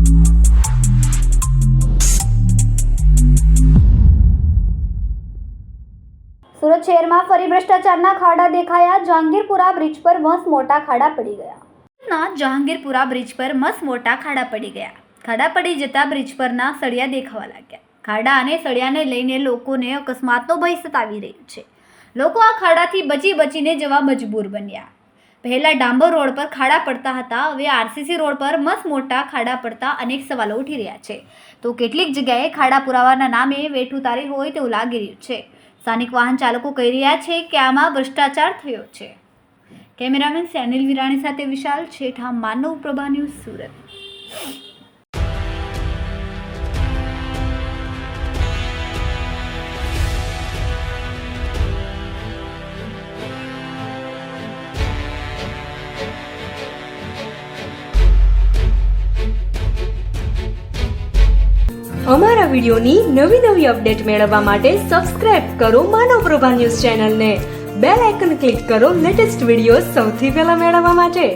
સુરત શહેરમાં ફરી ભ્રષ્ટાચારના ખાડા દેખાયા। જહાંગીરપુરા બ્રિજ પર મસ્ત મોટા ખાડા પડી ગયા। જહાંગીરપુરા બ્રિજ પર મસ્ત મોટા ખાડા પડી ગયા। ખાડા પડી જતા બ્રિજ પરના સળિયા દેખાવા લાગ્યા। ખાડા અને સળિયાને લઈને લોકોને અકસ્માતનો ભય સતાવી રહ્યો છે। લોકો આ ખાડાથી બચીને જવા મજબૂર બન્યા। પહેલા ડાંબર રોડ પર ખાડા પડતા હતા, હવે આરસીસી રોડ પર મસ્ત મોટા ખાડા પડતા અનેક સવાલો ઉઠી રહ્યા છે। તો કેટલીક જગ્યાએ ખાડા પુરાવાના નામે વેઠ ઉતારી હોય તેવું લાગી રહ્યું છે। સ્થાનિક વાહન ચાલકો કહી રહ્યા છે કે આમાં ભ્રષ્ટાચાર થયો છે। કેમેરામેન સેનિલ વિરાણી સાથે વિશાલ છેઠા, માનવ પ્રભા ન્યૂઝ, સુરત। અમારા વિડિયોની નવી અપડેટ મેળવવા માટે સબસ્ક્રાઇબ કરો માનવ પ્રભા ન્યૂઝ ચેનલને। બેલ આઇકન ક્લિક કરો લેટેસ્ટ વિડિયો સૌથી પહેલા મેળવવા માટે।